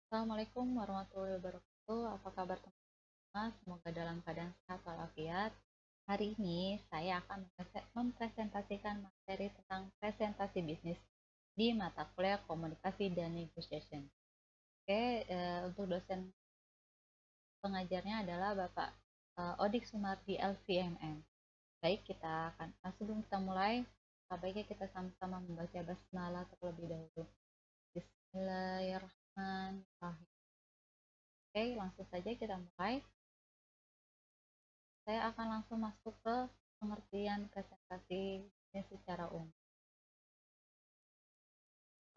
Assalamualaikum warahmatullahi wabarakatuh. Apa kabar teman-teman? Semoga dalam keadaan sehat walafiat. Hari ini saya akan mempresentasikan materi tentang presentasi bisnis di mata kuliah komunikasi dan negotiation. Oke, untuk dosen pengajarnya adalah Bapak Odik Sumardi LCMM. Baik, sebelum kita mulai, baiknya kita sama-sama membaca basmalah terlebih dahulu. Bismillahirrahmanirrahim. Oke, langsung saja kita mulai. Saya akan langsung masuk ke pengertian presentasi ini secara umum.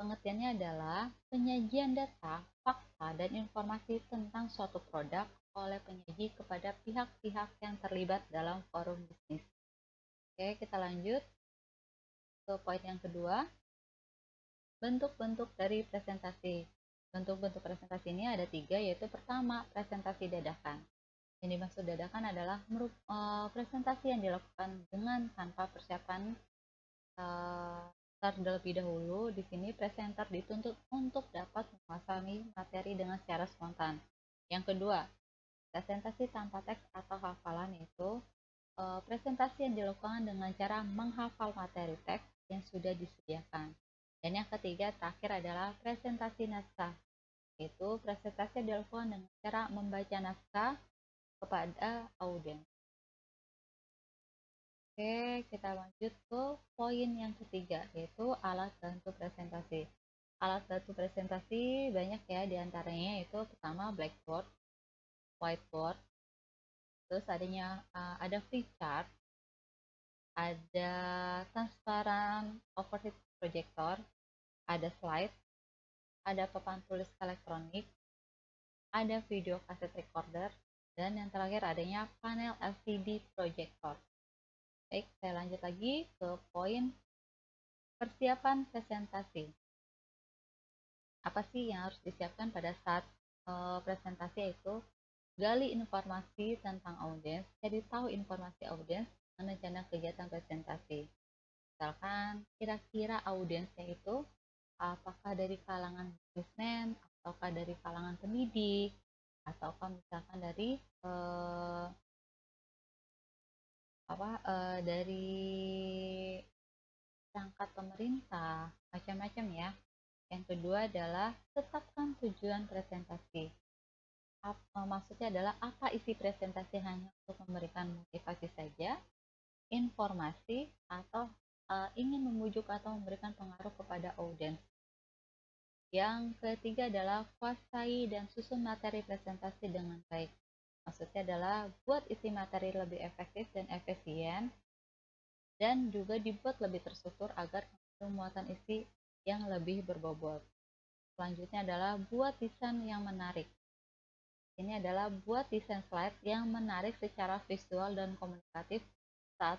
Pengertiannya adalah penyajian data, fakta, dan informasi tentang suatu produk oleh penyaji kepada pihak-pihak yang terlibat dalam forum bisnis. Oke, kita lanjut ke poin yang kedua, bentuk-bentuk dari presentasi. Bentuk-bentuk presentasi ini ada 3, yaitu pertama, presentasi dadakan. Yang dimaksud dadakan adalah presentasi yang dilakukan dengan tanpa persiapan terlebih dahulu. Di sini presenter dituntut untuk dapat menguasai materi dengan secara spontan. Yang kedua, presentasi tanpa teks atau hafalan, yaitu presentasi yang dilakukan dengan cara menghafal materi teks yang sudah disediakan. Dan yang ketiga, terakhir adalah presentasi naskah, yaitu presentasi yang dilakukan dengan cara membaca naskah kepada audiens. Oke, kita lanjut ke poin yang ketiga, yaitu alat bantu presentasi. Alat bantu presentasi banyak ya, diantaranya yaitu pertama blackboard, whiteboard, terus ada flipchart, ada transparan overhead projector, ada slide, ada papan tulis elektronik, ada video cassette recorder, dan yang terakhir adanya panel LCD projector. Baik, saya lanjut lagi ke poin persiapan presentasi. Apa sih yang harus disiapkan pada saat presentasi, yaitu gali informasi tentang audiens, cari tahu informasi audiens, rencana kegiatan presentasi. Misalkan kira-kira audiensnya itu apakah dari kalangan bisnismen, ataukah dari kalangan pendidik, ataukah misalkan dari dari perangkat pemerintah, macam-macam ya. Yang kedua adalah tetapkan tujuan presentasi. Maksudnya adalah apa isi presentasi, hanya untuk memberikan motivasi saja, informasi, atau ingin membujuk atau memberikan pengaruh kepada audiens. Yang ketiga adalah kuasai dan susun materi presentasi dengan baik. Maksudnya adalah buat isi materi lebih efektif dan efisien, dan juga dibuat lebih terstruktur agar muatan isi yang lebih berbobot. Selanjutnya adalah buat desain yang menarik. Ini adalah buat desain slide yang menarik secara visual dan komunikatif saat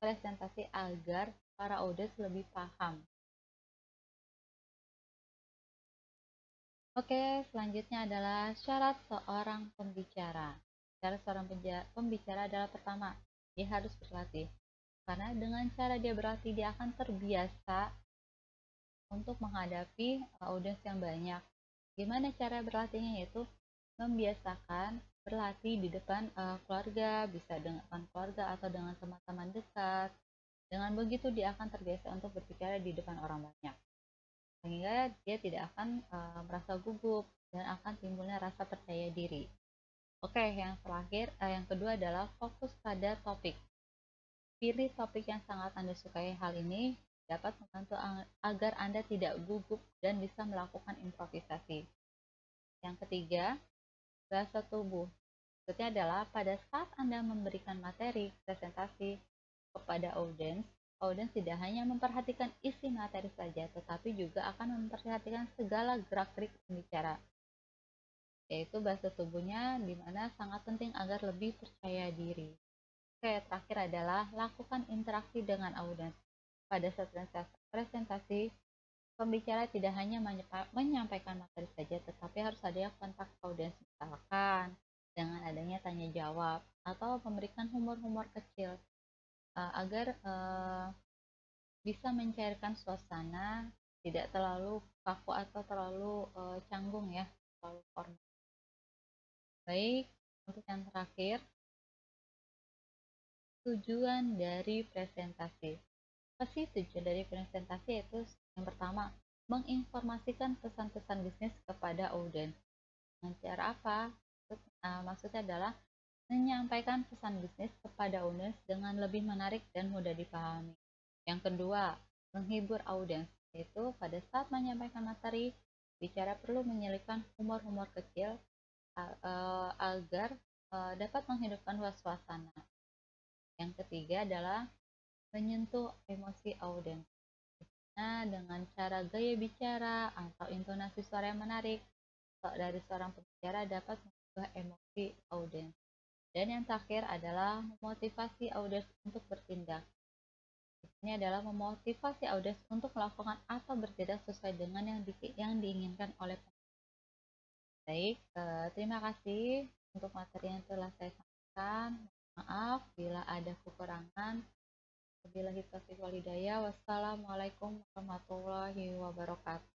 presentasi agar para audiens lebih paham. Oke, selanjutnya adalah syarat seorang pembicara. Syarat seorang pembicara adalah pertama, dia harus berlatih. Karena dengan cara dia berlatih, dia akan terbiasa untuk menghadapi audiens yang banyak. Gimana cara berlatihnya? Yaitu membiasakan berlatih di depan keluarga, bisa dengan keluarga atau dengan teman-teman dekat. Dengan begitu dia akan terbiasa untuk berbicara di depan orang banyak, sehingga dia tidak akan merasa gugup dan akan timbulnya rasa percaya diri. Oke, yang kedua adalah fokus pada topik. Pilih topik yang sangat Anda sukai. Hal ini dapat membantu agar Anda tidak gugup dan bisa melakukan improvisasi. Yang ketiga, bahasa tubuh. Maksudnya adalah pada saat Anda memberikan materi presentasi kepada audiens tidak hanya memperhatikan isi materi saja, tetapi juga akan memperhatikan segala gerak-gerik pembicara, yaitu bahasa tubuhnya, di mana sangat penting agar lebih percaya diri. Oke, terakhir adalah lakukan interaksi dengan audiens. Pada saat presentasi, pembicara tidak hanya menyampaikan materi saja, tetapi harus ada kontak audiens, misalkan dengan adanya tanya jawab atau memberikan humor-humor kecil agar bisa mencairkan suasana, tidak terlalu kaku atau terlalu canggung ya. terlalu formal. Baik, untuk yang terakhir, tujuan dari presentasi. Apa sih tujuan dari presentasi? Yaitu yang pertama, menginformasikan pesan-pesan bisnis kepada audiens. Dengan cara apa? Maksudnya adalah menyampaikan pesan bisnis kepada audiens dengan lebih menarik dan mudah dipahami. Yang kedua, menghibur audiens, yaitu pada saat menyampaikan materi, bicara perlu menyelipkan humor-humor kecil agar dapat menghidupkan suasana. Yang ketiga adalah menyentuh emosi audiens. Nah, dengan cara gaya bicara atau intonasi suara yang menarik dari seorang pembicara dapat mengubah emosi audiens. Dan yang terakhir adalah memotivasi audiens untuk bertindak. Ini adalah memotivasi audiens untuk melakukan atau bertindak sesuai dengan yang diinginkan oleh pembicara. Baik, terima kasih untuk materi yang telah saya sampaikan. Maaf bila ada kekurangan. Wabillahi taufiq walhidayah. Wassalamualaikum warahmatullahi wabarakatuh.